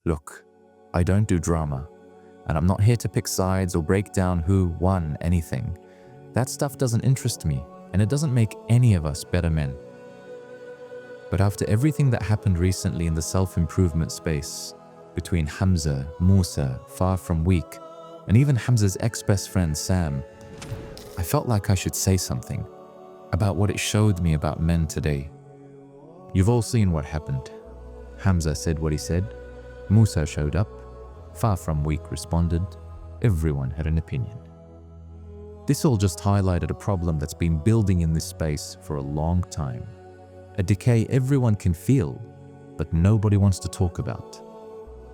Look, I don't do drama, and I'm not here to pick sides or break down who won anything. That stuff doesn't interest me, and it doesn't make any of us better men. But after everything that happened recently in the self-improvement space, between Hamza, Musa, far from weak, and even Hamza's ex-best friend Sam, I felt like I should say something about what it showed me about men today. You've all seen what happened. Hamza said what he said, Musa showed up, far from weak responded, everyone had an opinion. This all just highlighted a problem that's been building in this space for a long time. A decay everyone can feel, but nobody wants to talk about.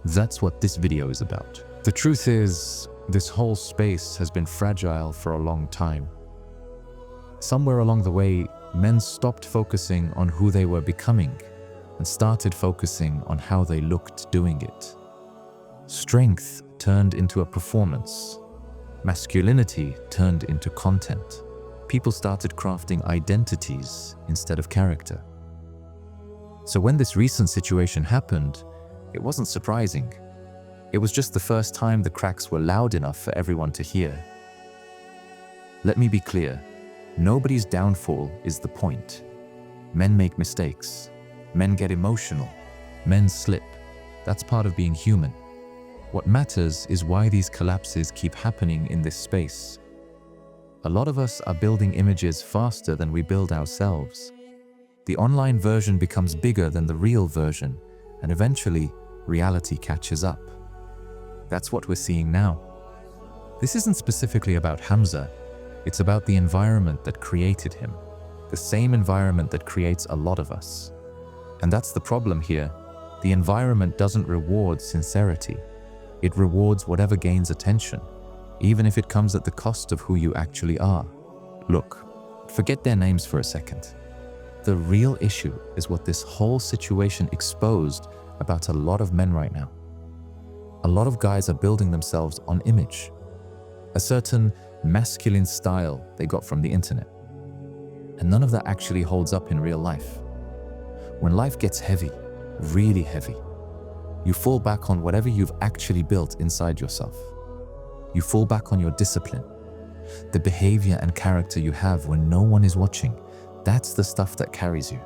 That's what this video is about. The truth is, this whole space has been fragile for a long time. Somewhere along the way, men stopped focusing on who they were becoming and started focusing on how they looked doing it. Strength turned into a performance. Masculinity turned into content. People started crafting identities instead of character. So when this recent situation happened, it wasn't surprising. It was just the first time the cracks were loud enough for everyone to hear. Let me be clear, nobody's downfall is the point. Men make mistakes. Men get emotional. Men slip. That's part of being human. What matters is why these collapses keep happening in this space. A lot of us are building images faster than we build ourselves. The online version becomes bigger than the real version, and eventually, reality catches up. That's what we're seeing now. This isn't specifically about Hamza, it's about the environment that created him, the same environment that creates a lot of us. And that's the problem here. The environment doesn't reward sincerity. It rewards whatever gains attention, even if it comes at the cost of who you actually are. Look, forget their names for a second. The real issue is what this whole situation exposed about a lot of men right now. A lot of guys are building themselves on image, a certain masculine style they got from the internet. And none of that actually holds up in real life. When life gets heavy, really heavy, you fall back on whatever you've actually built inside yourself. You fall back on your discipline, the behavior and character you have when no one is watching. That's the stuff that carries you.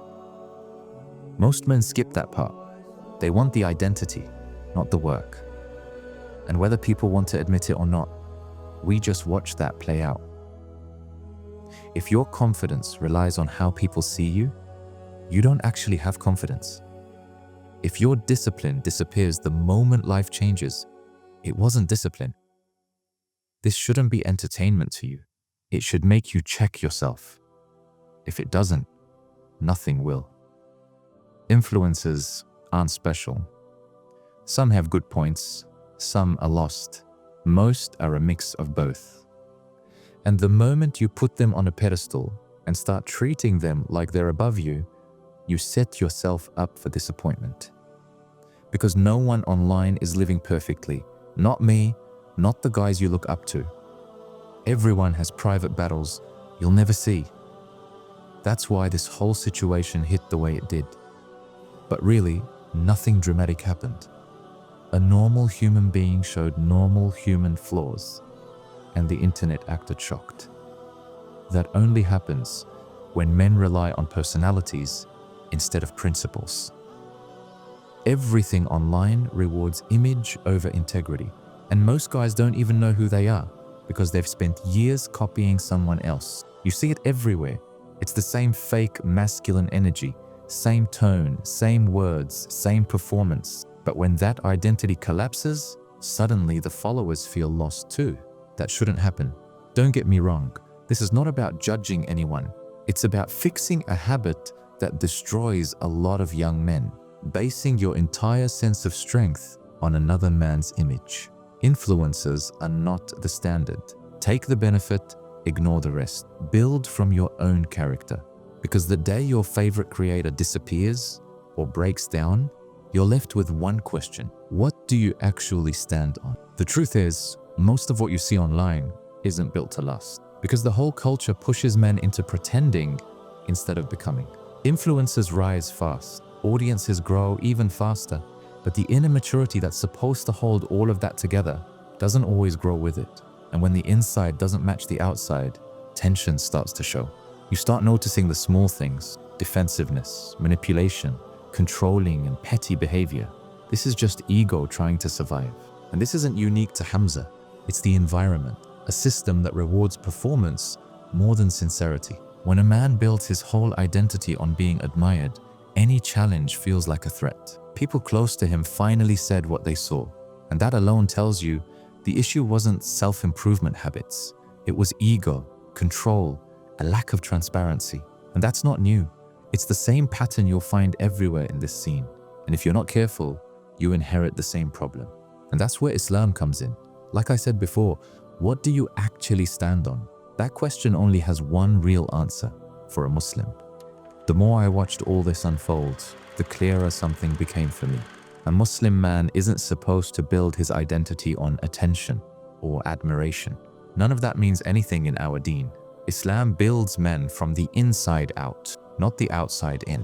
Most men skip that part. They want the identity, not the work. And whether people want to admit it or not, we just watch that play out. If your confidence relies on how people see you, you don't actually have confidence. If your discipline disappears the moment life changes, it wasn't discipline. This shouldn't be entertainment to you. It should make you check yourself. If it doesn't, nothing will. Influencers aren't special. Some have good points, some are lost. Most are a mix of both. And the moment you put them on a pedestal and start treating them like they're above you, you set yourself up for disappointment. Because no one online is living perfectly. Not me, not the guys you look up to. Everyone has private battles you'll never see. That's why this whole situation hit the way it did. But really, nothing dramatic happened. A normal human being showed normal human flaws, and the internet acted shocked. That only happens when men rely on personalities instead of principles. Everything online rewards image over integrity, and most guys don't even know who they are because they've spent years copying someone else. You see it everywhere. It's the same fake masculine energy, same tone, same words, same performance. But when that identity collapses, suddenly the followers feel lost too. That shouldn't happen. Don't get me wrong. This is not about judging anyone. It's about fixing a habit that destroys a lot of young men, basing your entire sense of strength on another man's image. Influencers are not the standard. Take the benefit, ignore the rest. Build from your own character. Because the day your favorite creator disappears or breaks down, you're left with one question. What do you actually stand on? The truth is, most of what you see online isn't built to last. Because the whole culture pushes men into pretending instead of becoming. Influencers rise fast. Audiences grow even faster. But the inner maturity that's supposed to hold all of that together doesn't always grow with it. And when the inside doesn't match the outside, tension starts to show. You start noticing the small things: defensiveness, manipulation, controlling, and petty behavior. This is just ego trying to survive. And this isn't unique to Hamza. It's the environment, a system that rewards performance more than sincerity. When a man builds his whole identity on being admired, any challenge feels like a threat. People close to him finally said what they saw, and that alone tells you the issue wasn't self-improvement habits. It was ego, control, a lack of transparency. And that's not new. It's the same pattern you'll find everywhere in this scene. And if you're not careful, you inherit the same problem. And that's where Islam comes in. Like I said before, what do you actually stand on? That question only has one real answer for a Muslim. The more I watched all this unfold, the clearer something became for me. A Muslim man isn't supposed to build his identity on attention or admiration. None of that means anything in our deen. Islam builds men from the inside out, not the outside in.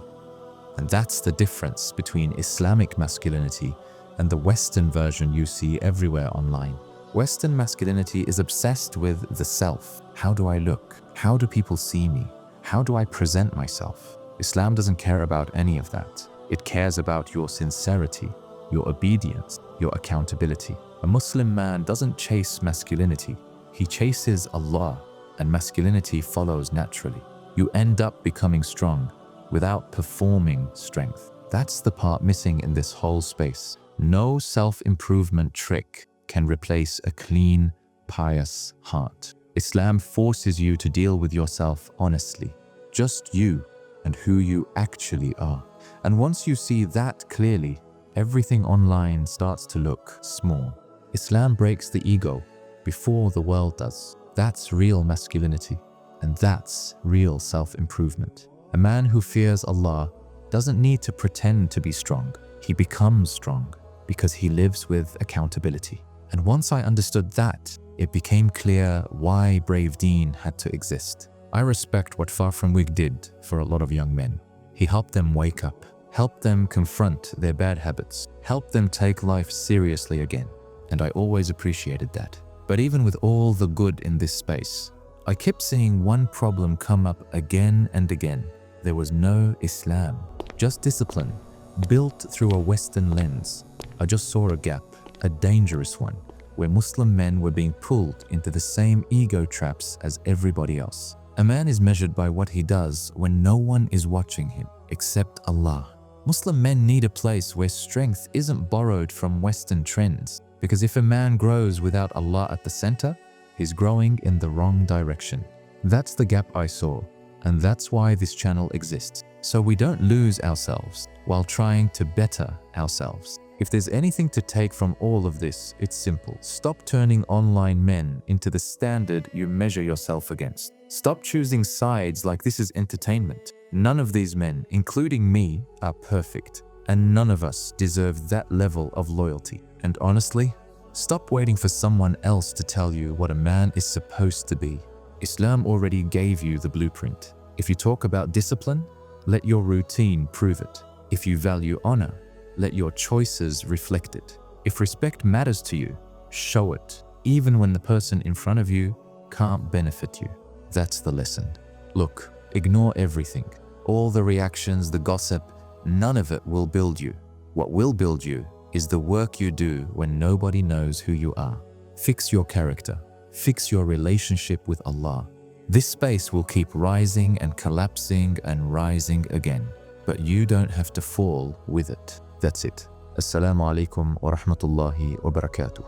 And that's the difference between Islamic masculinity and the Western version you see everywhere online. Western masculinity is obsessed with the self. How do I look? How do people see me? How do I present myself? Islam doesn't care about any of that. It cares about your sincerity, your obedience, your accountability. A Muslim man doesn't chase masculinity. He chases Allah, and masculinity follows naturally. You end up becoming strong without performing strength. That's the part missing in this whole space. No self-improvement trick can replace a clean, pious heart. Islam forces you to deal with yourself honestly, just you and who you actually are. And once you see that clearly, everything online starts to look small. Islam breaks the ego before the world does. That's real masculinity, and that's real self-improvement. A man who fears Allah doesn't need to pretend to be strong. He becomes strong because he lives with accountability. And once I understood that, it became clear why BraveDeen had to exist. I respect what Far From Wig did for a lot of young men. He helped them wake up, helped them confront their bad habits, helped them take life seriously again. And I always appreciated that. But even with all the good in this space, I kept seeing one problem come up again and again. There was no Islam, just discipline, built through a Western lens. I just saw a gap, a dangerous one, where Muslim men were being pulled into the same ego traps as everybody else. A man is measured by what he does when no one is watching him except Allah. Muslim men need a place where strength isn't borrowed from Western trends, because if a man grows without Allah at the center, he's growing in the wrong direction. That's the gap I saw, and that's why this channel exists. So we don't lose ourselves while trying to better ourselves. If there's anything to take from all of this, it's simple. Stop turning online men into the standard you measure yourself against. Stop choosing sides like this is entertainment. None of these men, including me, are perfect, and none of us deserve that level of loyalty. And honestly, stop waiting for someone else to tell you what a man is supposed to be. Islam already gave you the blueprint. If you talk about discipline, let your routine prove it. If you value honor, let your choices reflect it. If respect matters to you, show it, even when the person in front of you can't benefit you. That's the lesson. Look, ignore everything. All the reactions, the gossip, none of it will build you. What will build you is the work you do when nobody knows who you are. Fix your character. Fix your relationship with Allah. This space will keep rising and collapsing and rising again, but you don't have to fall with it. That's it. Assalamu alaikum wa rahmatullahi wa barakatuh.